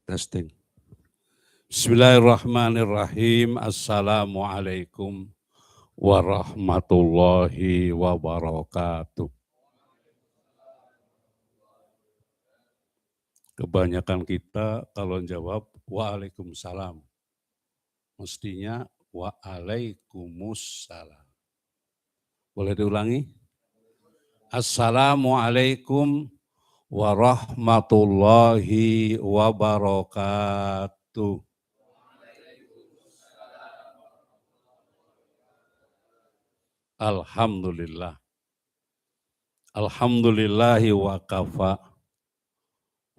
Testing. Bismillahirrahmanirrahim. Assalamualaikum warahmatullahi wabarakatuh. Kebanyakan kita kalau jawab waalaikumsalam. Mestinya waalaikumsalam. Boleh diulangi? Assalamualaikum warahmatullahi wabarakatuh. Alhamdulillah. Alhamdulillahi wa kafa.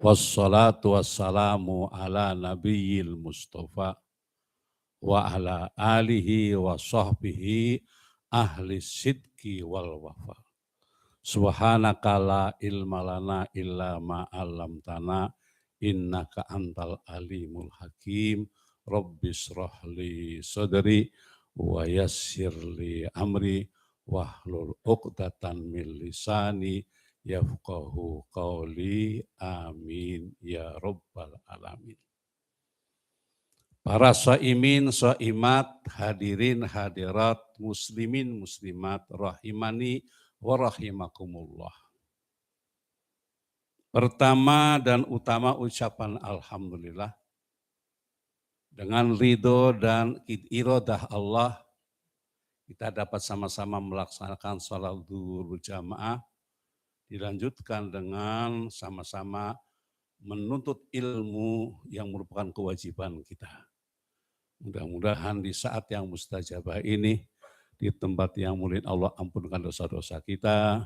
Wassalatu wassalamu ala nabiyil mustafa wa ala alihi wa sahbihi ahli sidki wal wafa. Subhanaka la ilma lana illa ma 'allamtana innaka antal alimul hakim. Rabbis rahli sadri wa yassirli amri wahlul 'uqdatan min lisani yafqahu qawli. Amin ya rabbal alamin. Para shaimin, shaimat, hadirin, hadirat, muslimin, muslimat, rahimani wa rahimakumullah. Pertama dan utama ucapan alhamdulillah. Dengan ridho dan iradah Allah, kita dapat sama-sama melaksanakan sholat zuhur berjamaah. Dilanjutkan dengan sama-sama menuntut ilmu yang merupakan kewajiban kita. Mudah-mudahan di saat yang mustajabah ini, di tempat yang mulia Allah ampunkan dosa-dosa kita,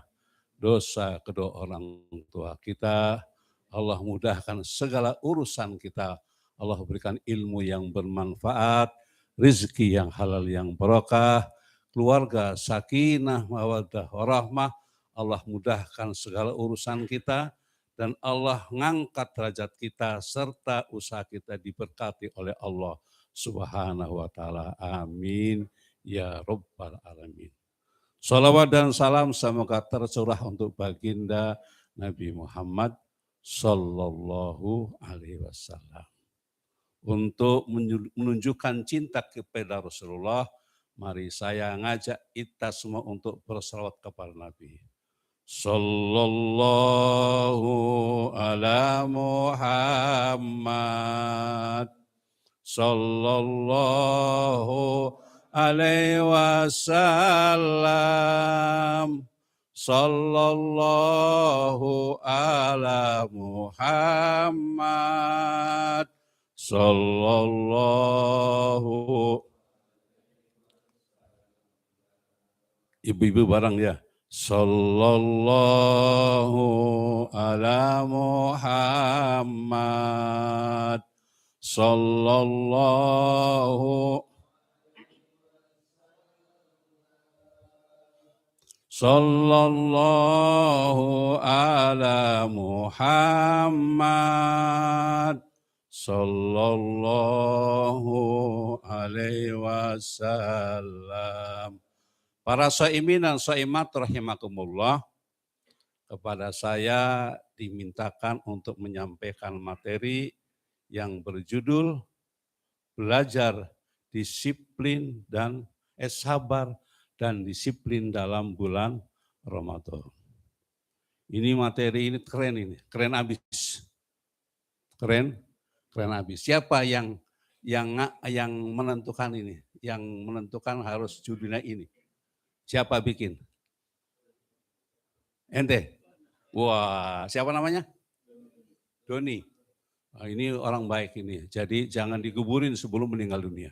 dosa kedua orang tua kita. Allah mudahkan segala urusan kita. Allah berikan ilmu yang bermanfaat, rezeki yang halal yang barokah, keluarga sakinah, mawaddah, warahmah. Allah mudahkan segala urusan kita dan Allah ngangkat derajat kita serta usaha kita diberkati oleh Allah Subhanahu wa taala. Amin ya rabbal alamin. Salawat dan salam semoga tercurah untuk baginda Nabi Muhammad sallallahu alaihi wasallam. Untuk menunjukkan cinta kepada Rasulullah, mari saya ngajak kita semua untuk bersalawat kepada Nabi. Sallallahu ala Muhammad. Sallallahu alaihi wasallam. Sallallahu ala Muhammad. Sallallahu. Ibu-ibu bareng ya. Sallallahu ala Muhammad. Sallallahu ala Muhammad. Sallallahu alaihi wasallam. Para shaimin dan shaimat rahimakumullah, kepada saya dimintakan untuk menyampaikan materi yang berjudul belajar disiplin dan sabar dan disiplin dalam bulan Ramadan. Ini materi ini keren abis. Keren abis. Siapa yang menentukan ini? Yang menentukan harus judulnya ini. Siapa bikin? Ente? Wah, siapa namanya? Doni. Nah, ini orang baik ini. Jadi jangan dikuburin sebelum meninggal dunia.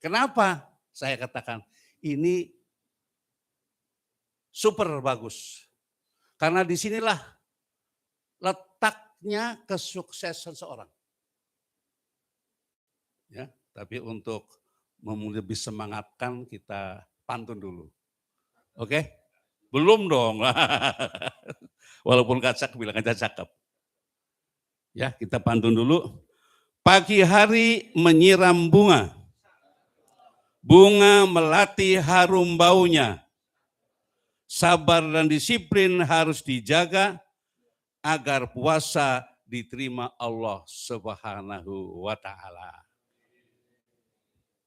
Kenapa saya katakan ini super bagus? Karena disinilah letaknya kesuksesan seorang. Ya. Tapi untuk lebih semangatkan kita pantun dulu. Oke? Belum dong. Walaupun kacak bilang aja cakep. Ya, kita pantun dulu. Pagi hari menyiram bunga. Bunga melati harum baunya. Sabar dan disiplin harus dijaga agar puasa diterima Allah Subhanahu wa Ta'ala.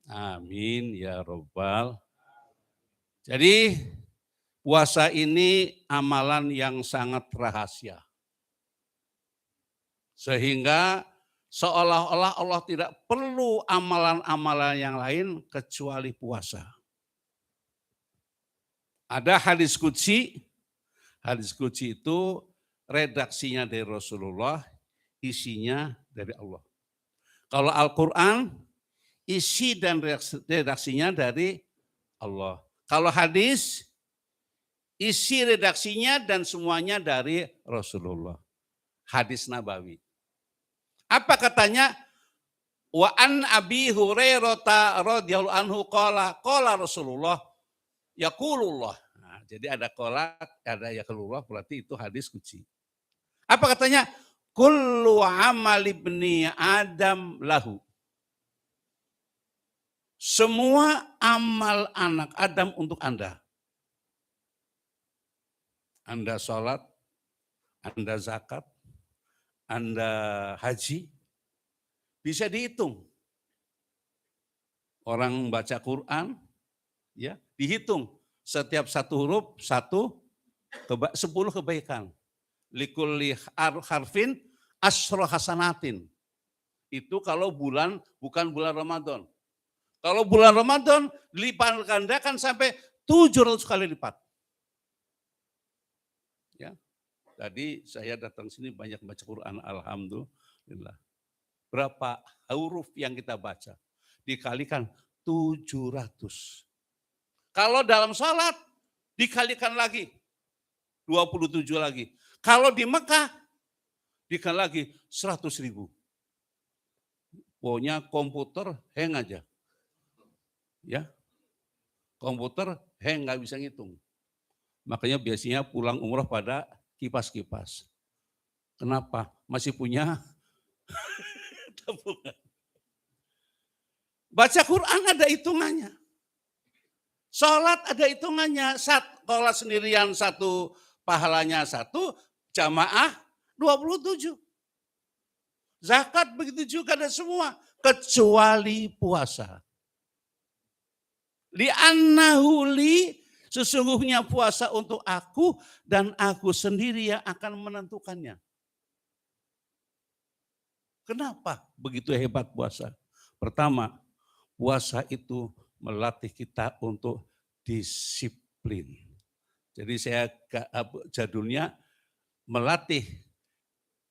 Amin ya Rabbal. Jadi puasa ini amalan yang sangat rahasia. Sehingga seolah-olah Allah tidak perlu amalan-amalan yang lain kecuali puasa. Ada hadis qudsi itu redaksinya dari Rasulullah, isinya dari Allah. Kalau Al-Quran, isi dan redaksinya dari Allah. Kalau hadis, isi redaksinya dan semuanya dari Rasulullah. Hadis Nabawi. Apa katanya? Wa an Abi Hurairah radhiyallahu anhu qala Rasulullah yaqulullah. Nah, jadi ada qala, ada yaqulullah, berarti itu hadis qudsi. Apa katanya? Kullu amal ibni Adam lahu. Semua amal anak Adam untuk Anda. Anda sholat, Anda zakat, Anda haji, bisa dihitung. Orang baca Quran, ya dihitung. Setiap satu huruf, 10 kebaikan. Likulli harfin asyra hasanatin. Itu kalau bulan, bukan bulan Ramadan. Kalau bulan Ramadan, dilipat gandakan sampai 700 kali lipat. Ya. Tadi saya datang sini banyak baca Quran, alhamdulillah. Berapa huruf yang kita baca? Dikalikan 700. Kalau dalam salat, dikalikan lagi 27 lagi. Kalau di Mekah, dikali lagi 100.000. Pokoknya komputer hang aja. Ya, komputer hang nggak bisa ngitung. Makanya biasanya pulang umroh pada kipas-kipas. Kenapa? Masih punya tabungan. Baca Quran ada hitungannya. Sholat ada hitungannya. Sholat sendirian 1, pahalanya 1, jamaah 27. Zakat begitu juga ada semua. Kecuali puasa. Li'annahu li, sesungguhnya puasa untuk aku dan aku sendiri yang akan menentukannya. Kenapa begitu hebat puasa? Pertama, puasa itu melatih kita untuk disiplin. Jadi saya jadulnya melatih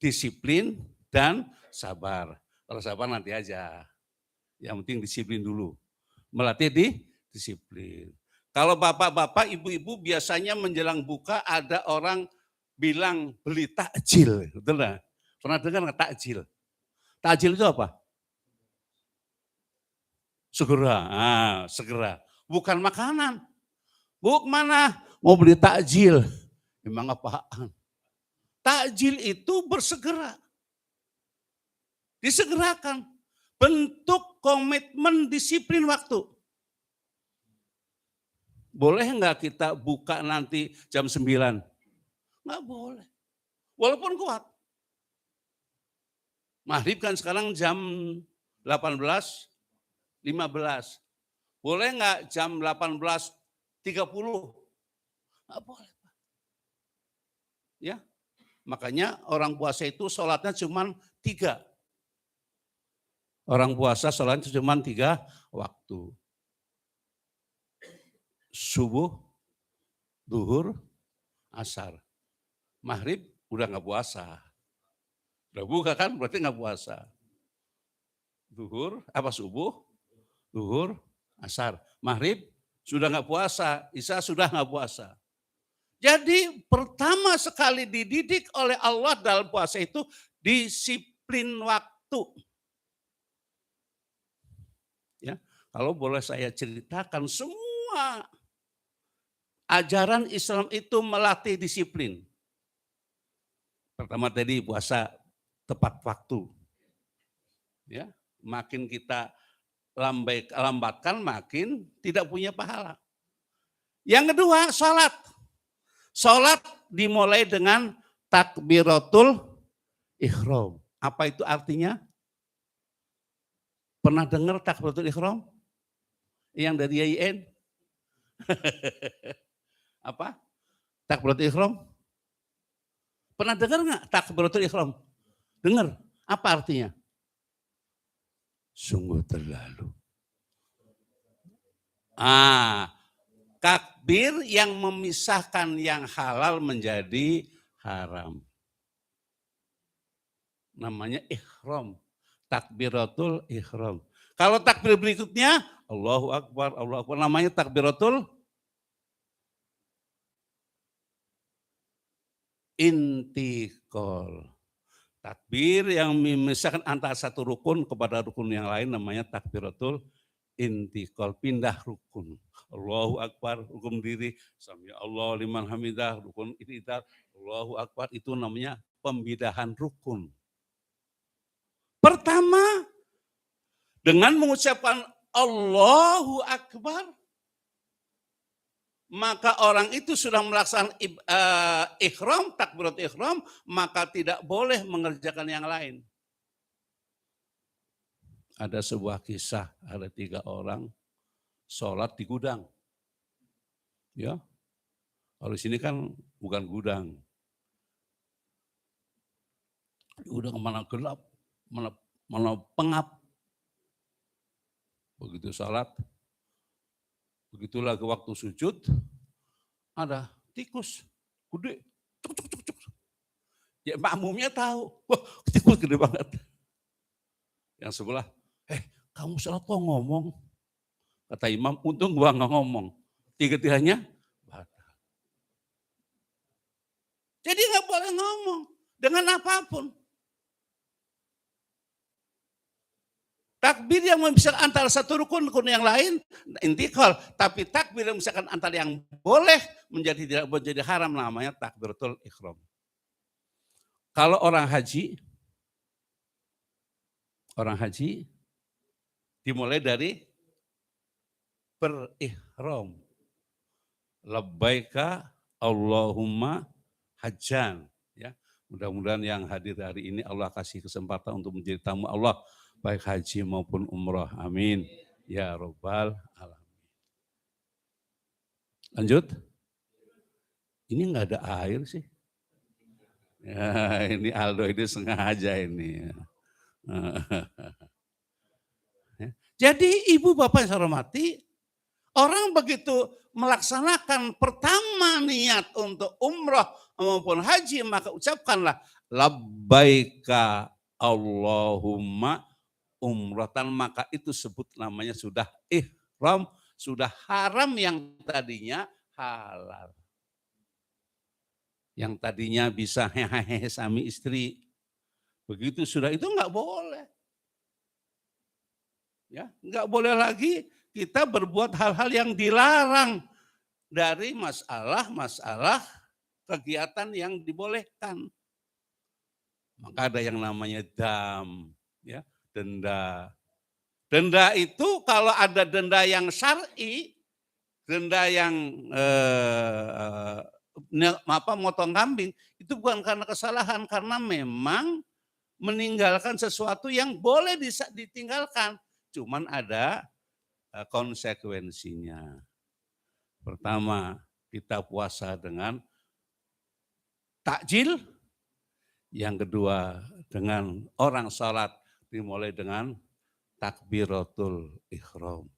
disiplin dan sabar. Kalau sabar nanti aja. Yang penting disiplin dulu. Melatih disiplin. Kalau bapak-bapak, ibu-ibu biasanya menjelang buka ada orang bilang beli takjil. Betul nggak? Pernah dengar nggak takjil? Takjil itu apa? Segera. Bukan makanan. Bu, mana? Mau beli takjil. Memang apaan? Takjil itu bersegera. Disegerakan. Bentuk komitmen disiplin waktu. Boleh nggak kita buka nanti jam 9? Nggak boleh. Walaupun kuat. Maghrib kan sekarang jam 18.15. Boleh nggak jam 18.30? Nggak boleh. Ya, makanya orang puasa itu sholatnya cuma 3. Orang puasa sholatnya cuma 3 waktu. Subuh, duhur, asar. Maghrib udah nggak puasa. Udah buka kan berarti nggak puasa. Subuh, duhur, asar. Maghrib sudah nggak puasa, isya sudah nggak puasa. Jadi pertama sekali dididik oleh Allah dalam puasa itu disiplin waktu. Ya, kalau boleh saya ceritakan semua ajaran Islam itu melatih disiplin. Pertama tadi puasa tepat waktu. Ya, makin kita lambatkan makin tidak punya pahala. Yang kedua, sholat. Sholat dimulai dengan takbiratul ihram. Apa itu artinya? Pernah dengar takbiratul ihram? Yang dari YIN? Apa? Takbiratul ihram? Pernah dengar nggak takbiratul ihram? Dengar. Apa artinya? Sungguh terlalu. Takbir yang memisahkan yang halal menjadi haram. Namanya ihram. Takbiratul ihram. Kalau takbir berikutnya, Allahu Akbar, Allahu Akbar. Namanya takbiratul intikal. Takbir yang memisahkan antara satu rukun kepada rukun yang lain namanya takbiratul intikal. Pindah rukun. Allahu Akbar, rukun diri. Sami Allah liman hamidah, rukun i'tidal. Allahu Akbar, itu namanya pembidahan rukun. Pertama, dengan mengucapkan Allahu Akbar, maka orang itu sudah melaksanakan ihram, takbiratul ihram, maka tidak boleh mengerjakan yang lain. Ada sebuah kisah, ada 3 orang sholat di gudang. Ya, kalau di sini kan bukan gudang. Gudang mana gelap, mana pengap. Begitu sholat, begitu lagi waktu sujud, ada tikus gede, cuk. Ya makmumnya tahu, wah tikus gede banget. Yang sebelah, kamu sholat kok ngomong? Kata imam, untung gua nggak ngomong. Tiga-tiganya batal. Jadi nggak boleh ngomong dengan apapun. Takbir yang memisahkan antara satu rukun yang lain, intikal. Tapi takbir yang memisahkan antara yang boleh menjadi tidak menjadi haram namanya takbiratul ihram. Kalau orang haji dimulai dari berihram. Labbaika Allahumma hajjan. Ya, mudah-mudahan yang hadir hari ini Allah kasih kesempatan untuk menjadi tamu Allah. Baik haji maupun umrah. Amin. Ya Rabbal Alamin. Lanjut. Ini enggak ada air sih. Ya, ini Aldo ini sengaja ini. Jadi ibu bapak yang saya hormati, orang begitu melaksanakan pertama niat untuk umrah maupun haji, maka ucapkanlah labbaika Allahumma umratan, maka itu sebut namanya sudah ihram, sudah haram yang tadinya halal. Yang tadinya bisa hehehe sami istri, begitu sudah itu nggak boleh. Ya, nggak boleh lagi kita berbuat hal-hal yang dilarang dari masalah kegiatan yang dibolehkan. Maka ada yang namanya dam, ya. Denda. Denda itu kalau ada denda yang syar'i, denda yang motong kambing, itu bukan karena kesalahan, karena memang meninggalkan sesuatu yang boleh ditinggalkan. Cuman ada konsekuensinya. Pertama, kita puasa dengan takjil. Yang kedua, dengan orang sholat dimulai dengan takbiratul ihram.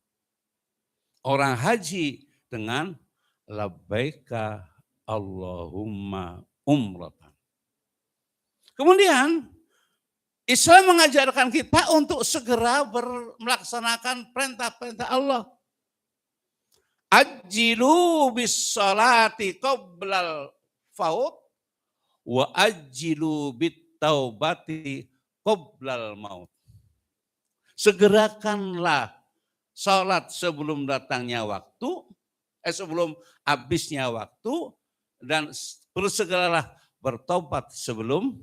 Orang haji dengan labbaika Allahumma umratan. Kemudian Islam mengajarkan kita untuk segera melaksanakan perintah-perintah Allah. Ajjilu bis salati qoblal faut wa ajjilu bit taubati qoblal maut. Segerakanlah salat sebelum datangnya waktu, sebelum habisnya waktu, dan bersegeralah bertobat sebelum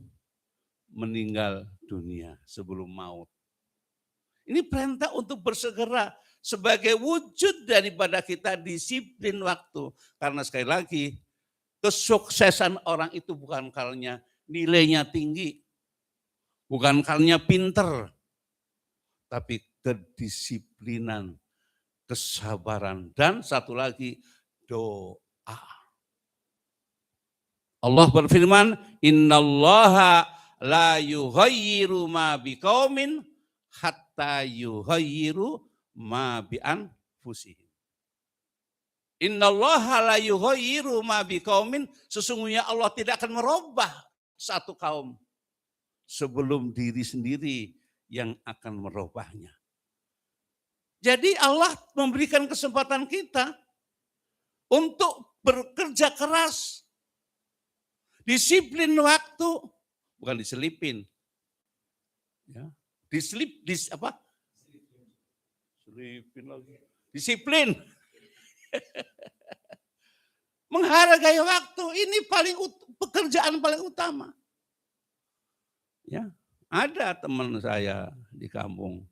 meninggal dunia, sebelum maut. Ini perintah untuk bersegera sebagai wujud daripada kita disiplin waktu. Karena sekali lagi, Kesuksesan orang itu bukan karena nilainya tinggi, bukan karena pinter, tapi kedisiplinan, kesabaran, dan satu lagi doa. Allah berfirman, innallaha la yughayyiru ma biqaumin hatta yughayyiru ma bi anfusihim. Innallaha la yughayyiru ma biqaumin, sesungguhnya Allah tidak akan merubah satu kaum sebelum diri sendiri yang akan merubahnya. Jadi Allah memberikan kesempatan kita untuk bekerja keras. Disiplin waktu, bukan diselipin. Ya, selipin lagi. Disiplin. Menghargai waktu, ini pekerjaan paling utama. Ya, ada teman saya di kampung.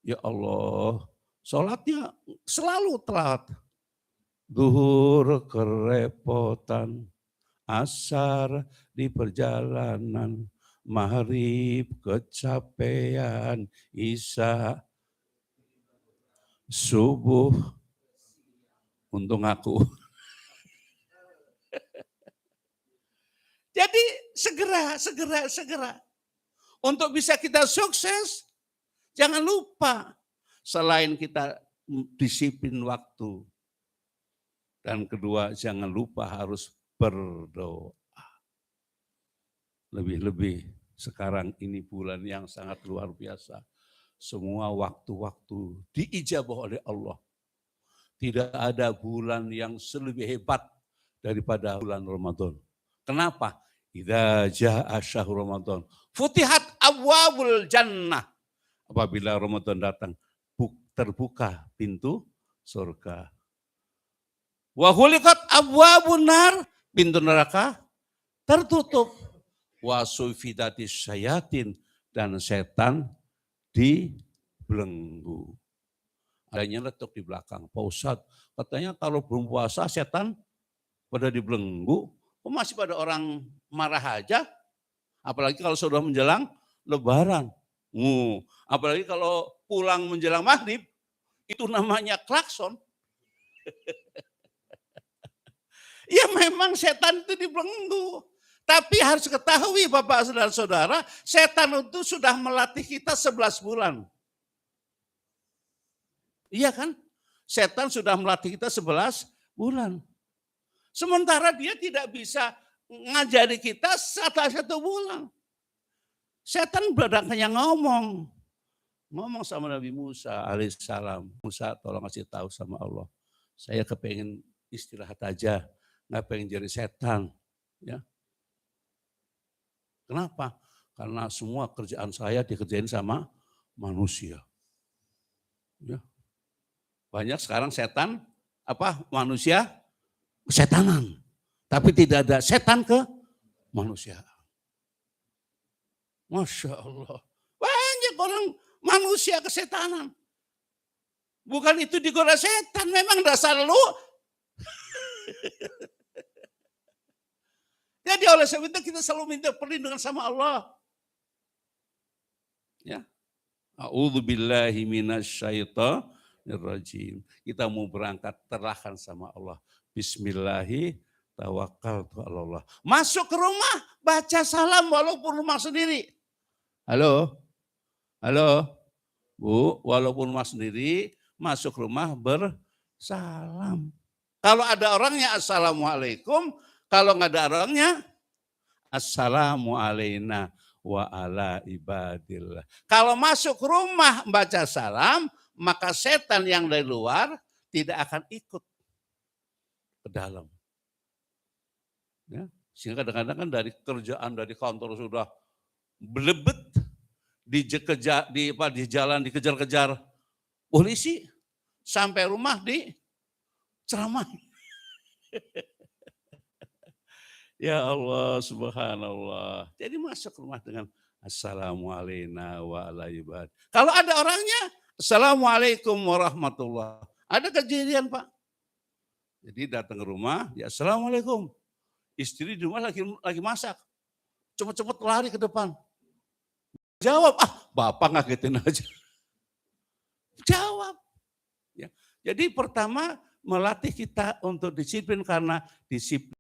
Ya Allah, sholatnya selalu telat. Zuhur kerepotan, asar di perjalanan, maghrib kecapean, isya subuh untung aku. Jadi segera. Untuk bisa kita sukses, jangan lupa selain kita disiplin waktu. Dan kedua, jangan lupa harus berdoa. Lebih-lebih sekarang ini bulan yang sangat luar biasa. Semua waktu-waktu diijabah oleh Allah. Tidak ada bulan yang lebih hebat daripada bulan Ramadan. Kenapa? Idza jaa syahrul Ramadan, futihat abwabul jannah. Apabila Ramadan datang, terbuka pintu surga. Wa ghuliqat abwabun nar, pintu neraka tertutup. Wa sufidatis syayatin, dan setan dibelenggu. Adanya letuk di belakang. Pak Ustadz, katanya kalau belum puasa setan pada dibelenggu, kok masih pada orang marah aja? Apalagi kalau sudah menjelang lebaran. Apalagi kalau pulang menjelang maghrib, itu namanya klakson. Ya memang setan itu dibelenggu. Tapi harus ketahui Bapak saudara-saudara, setan itu sudah melatih kita 11 bulan. Iya kan? Setan sudah melatih kita 11 bulan. Sementara dia tidak bisa ngajari kita setelah 1 bulan. Setan berdatangnya ngomong sama Nabi Musa alaihissalam. Musa tolong kasih tahu sama Allah. Saya kepengen istirahat aja. Nggak pengen jadi setan. Ya. Kenapa? Karena semua kerjaan saya dikerjain sama manusia. Ya. Banyak sekarang setan, manusia kesetanan. Tapi tidak ada setan ke manusia. Masya Allah. Banyak orang manusia kesetanan. Bukan itu digoda setan, memang dasar lu. Jadi oleh sebab itu kita selalu minta perlindungan sama Allah. Ya. A'udzubillahi minasyaitonirrajim. Kita mau berangkat terahkan sama Allah. Bismillahi tawakkaltu Allah. Masuk ke rumah, baca salam walaupun rumah sendiri. Halo? Bu, walaupun rumah sendiri, masuk rumah bersalam. Kalau ada orangnya assalamualaikum, kalau nggak ada orangnya assalamu alaina wa ala ibadillah. Kalau masuk rumah baca salam, maka setan yang dari luar tidak akan ikut ke dalam. Ya, sehingga kadang-kadang kan dari kerjaan, dari kantor sudah belebet, di jalan dikejar-kejar polisi, sampai rumah di ceramah. Ya Allah, subhanallah. Jadi masuk rumah dengan assalamualaikum wa ala ibad. Kalau ada orangnya, assalamualaikum warahmatullah. Ada kejadian Pak. Jadi datang ke rumah, ya assalamualaikum. Istri di rumah lagi masak. Cepet-cepet lari ke depan. Jawab, bapak ngagetin aja. Jawab. Ya. Jadi pertama melatih kita untuk disiplin karena disiplin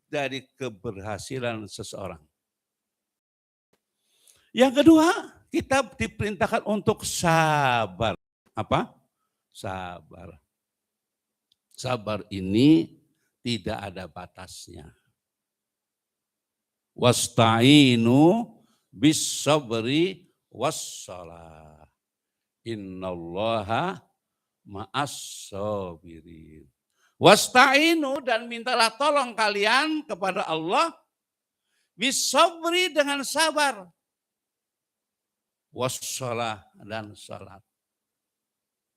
dari keberhasilan seseorang. Yang kedua, kita diperintahkan untuk sabar. Apa? Sabar. Sabar ini tidak ada batasnya. Wasta'inu bis sabri wassalah. Innallaha ma'as sabirin. Wasta'inu, dan mintalah tolong kalian kepada Allah bis sabri, dengan sabar. Wassalah, dan salat.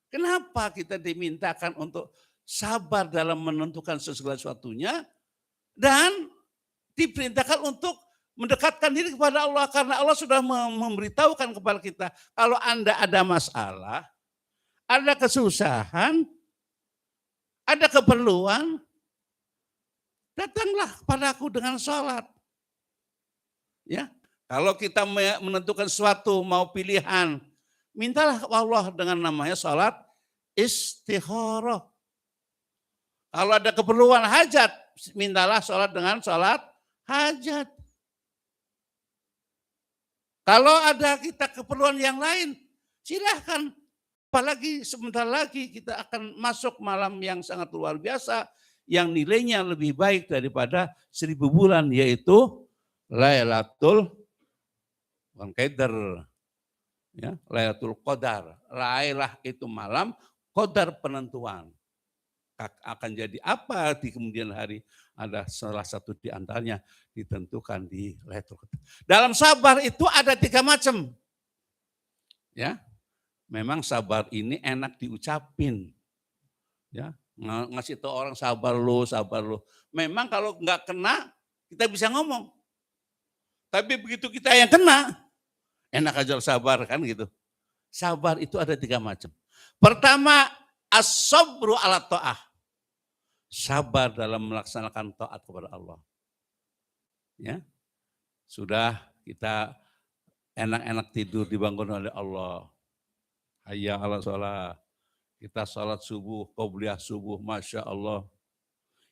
Kenapa kita dimintakan untuk sabar dalam menentukan segala sesuatunya dan diperintahkan untuk mendekatkan diri kepada Allah, karena Allah sudah memberitahukan kepada kita, kalau Anda ada masalah, ada kesusahan, ada keperluan, datanglah kepadaku dengan sholat. Ya, kalau kita menentukan sesuatu, mau pilihan, mintalah Allah dengan namanya sholat istikharah. Kalau ada keperluan hajat, mintalah sholat dengan sholat hajat. Kalau ada kita keperluan yang lain, silahkan. Apalagi sebentar lagi kita akan masuk malam yang sangat luar biasa, yang nilainya lebih baik daripada 1000 bulan, yaitu Lailatul Qadar. Ya, Lailatul Qadar. Lailah itu malam, qadar penentuan. Akan jadi apa di kemudian hari, ada salah satu di antaranya ditentukan di Lailatul Qadar. Dalam sabar itu ada 3 macam. Ya. Memang sabar ini enak diucapin. Ya, ngasih tahu orang sabar lo, sabar lo. Memang kalau nggak kena kita bisa ngomong. Tapi begitu kita yang kena, enak aja sabar kan gitu. Sabar itu ada 3 macam. Pertama, as-sabru ala ta'ah. Sabar dalam melaksanakan taat kepada Allah. Ya. Sudah kita enak-enak tidur dibangun oleh Allah. Hayya ala sholat. Kita sholat subuh, qobliyah subuh, Masya Allah.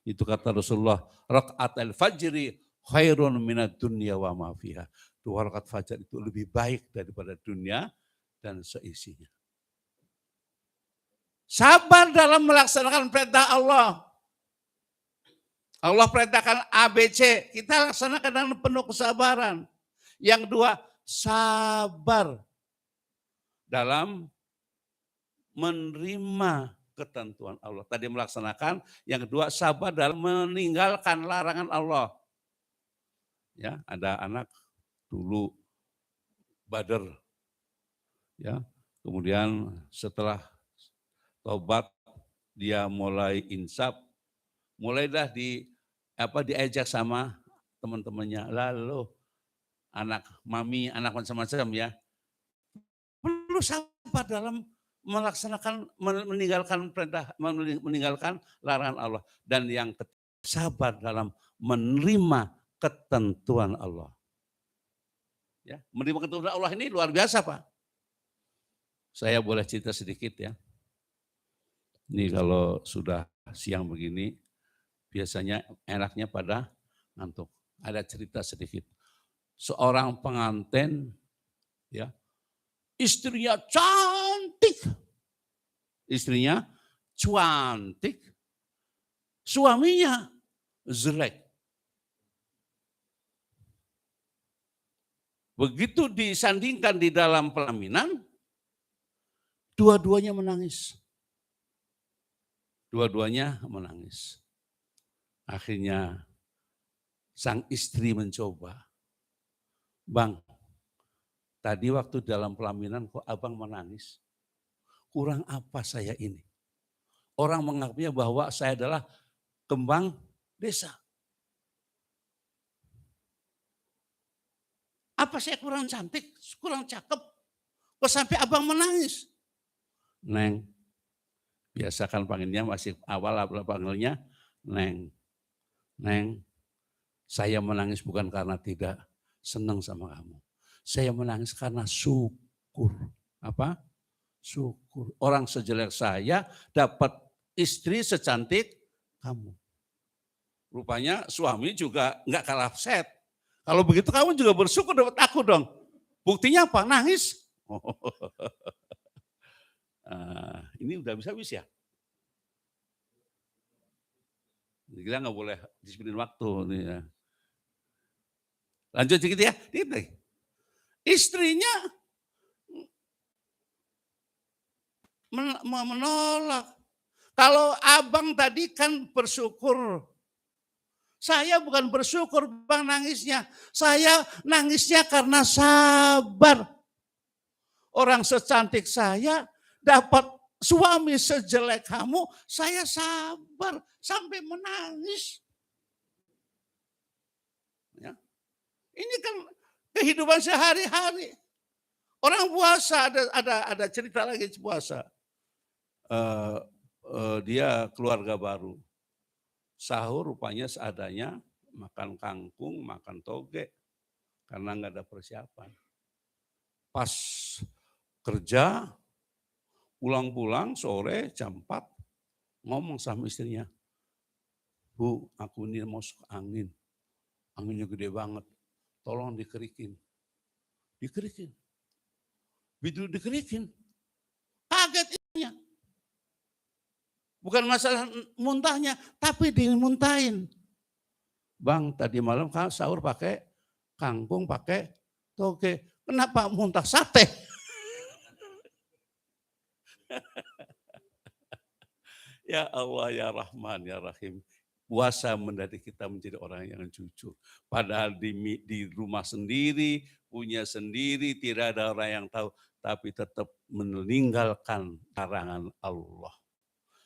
Itu kata Rasulullah, rakaat al-fajri khairun minad dunya wa ma fiha. 2 rakaat fajar itu lebih baik daripada dunia dan seisinya. Sabar dalam melaksanakan perintah Allah. Allah perintahkan ABC, kita laksanakan dengan penuh kesabaran. Yang 2, sabar dalam menerima ketentuan Allah. Tadi melaksanakan, yang kedua sabar dalam meninggalkan larangan Allah. Ya, ada anak dulu Badar. Ya, kemudian setelah tobat dia mulai insaf, mulailah diajak sama teman-temannya. Lalu anak mami, anak macam-macam ya. Perlu sabar dalam melaksanakan, meninggalkan perintah, meninggalkan larangan Allah. Dan yang ketiga, sabar dalam menerima ketentuan Allah. Ya, menerima ketentuan Allah ini luar biasa, Pak. Saya boleh cerita sedikit ya. Ini kalau sudah siang begini, biasanya enaknya pada ngantuk. Ada cerita sedikit. Seorang pengantin, ya, istrinya cantik. Istrinya cantik. Suaminya jelek. Begitu disandingkan di dalam pelaminan, dua-duanya menangis. Dua-duanya menangis. Akhirnya sang istri mencoba. Bang, tadi waktu dalam pelaminan kok abang menangis? Kurang apa saya ini? Orang menganggapnya bahwa saya adalah kembang desa. Apa saya kurang cantik, kurang cakep? Kok sampai abang menangis? Neng, biasa kan panggilnya masih awal panggilnya Neng. Neng, saya menangis bukan karena tidak senang sama kamu. Saya menangis karena syukur. Apa? Syukur. Orang sejelek saya dapat istri secantik kamu. Rupanya suami juga nggak kalah set. Kalau begitu kamu juga bersyukur dapat aku dong. Buktinya apa? Nangis. Ini udah bisa ya. Kita nggak boleh disiplin waktu. Nih ya. Lanjut sedikit ya. Istrinya menolak. Kalau abang tadi kan bersyukur. Saya bukan bersyukur bang nangisnya. Saya nangisnya karena sabar. Orang secantik saya dapat suami sejelek kamu, saya sabar sampai menangis. Ya. Ini kan kehidupan sehari-hari. Orang puasa ada cerita lagi puasa. Dia keluarga baru. Sahur rupanya seadanya, makan kangkung, makan toge, karena nggak ada persiapan. Pas kerja, pulang-pulang sore jam 4, ngomong sama istrinya, Bu, aku ini mau masuk angin, anginnya gede banget, tolong dikerikin. Dikerikin. Begitu dikerikin, kaget istrinya. Bukan masalah muntahnya, tapi dimuntahin. Bang, tadi malam kan sahur pakai kangkung, pakai toge. Kenapa muntah sate? Ya Allah, ya Rahman, ya Rahim. Puasa mendidik kita menjadi orang yang jujur. Padahal di rumah sendiri, punya sendiri, tidak ada orang yang tahu. Tapi tetap meninggalkan larangan Allah.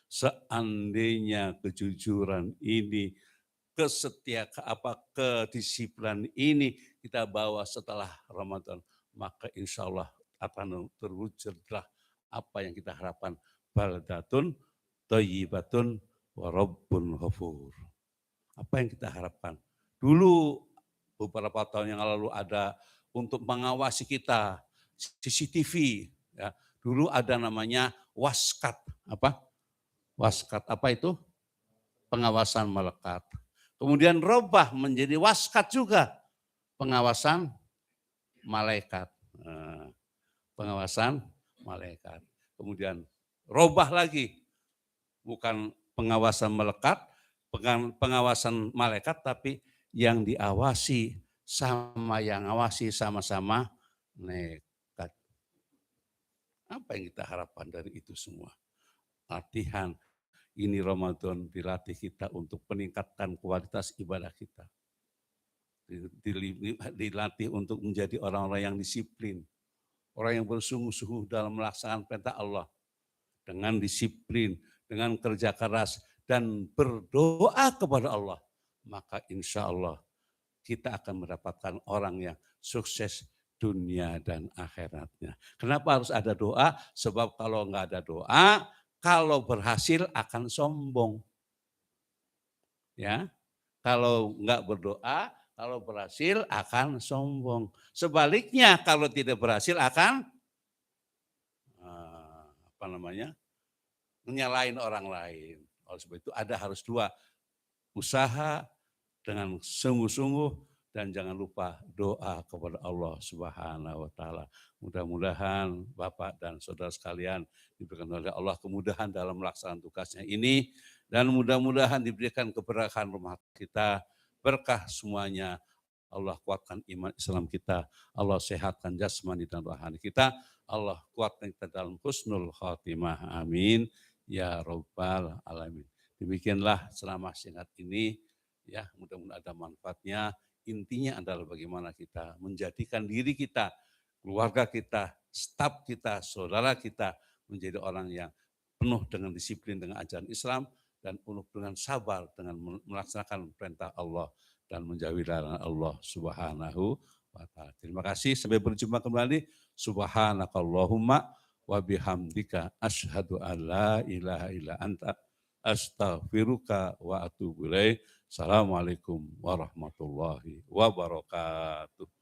Seandainya kejujuran ini, kedisiplinan ini kita bawa setelah Ramadan, maka insya Allah akan terwujudlah apa yang kita harapkan. Baldatun thayyibatun wa rabbun ghafur. Apa yang kita harapkan? Dulu beberapa tahun yang lalu ada untuk mengawasi kita CCTV. Ya. Dulu ada namanya waskat. Apa? Waskat. Apa itu? Pengawasan melekat. Kemudian robah menjadi waskat juga. Pengawasan malaikat. Pengawasan malaikat. Kemudian robah lagi. Bukan pengawasan melekat, pengawasan malaikat, tapi yang diawasi sama yang ngawasi sama-sama nekat. Apa yang kita harapkan dari itu semua? Latihan. Ini Ramadan dilatih kita untuk meningkatkan kualitas ibadah kita. Dilatih untuk menjadi orang-orang yang disiplin. Orang yang bersungguh-sungguh dalam melaksanakan perintah Allah. Dengan disiplin, dengan kerja keras, dan berdoa kepada Allah. Maka insya Allah kita akan mendapatkan orang yang sukses dunia dan akhiratnya. Kenapa harus ada doa? Sebab kalau nggak ada doa, kalau berhasil akan sombong. Ya, kalau nggak berdoa, kalau berhasil akan sombong. Sebaliknya kalau tidak berhasil akan menyalahin orang lain. Oleh sebab itu harus dua, usaha dengan sungguh-sungguh dan jangan lupa doa kepada Allah Subhanahu wa taala. Mudah-mudahan Bapak dan Saudara sekalian diberikan oleh Allah kemudahan dalam melaksanakan tugasnya ini dan mudah-mudahan diberikan keberkahan rumah kita, berkah semuanya. Allah kuatkan iman Islam kita, Allah sehatkan jasmani dan rohani kita, Allah kuatkan kita dalam husnul khatimah. Amin ya rabbal alamin. Demikianlah selama singkat ini, ya mudah-mudahan ada manfaatnya. Intinya adalah bagaimana kita menjadikan diri kita, keluarga kita, staf kita, saudara kita menjadi orang yang penuh dengan disiplin dengan ajaran Islam dan penuh dengan sabar dengan melaksanakan perintah Allah dan menjauhi larangan Allah Subhanahu wa taala. Terima kasih, sampai berjumpa kembali. Subhanakallahumma wa bihamdika asyhadu an la ilaha illa anta astaghfiruka wa atubu ilaik. Assalamualaikum warahmatullahi wabarakatuh.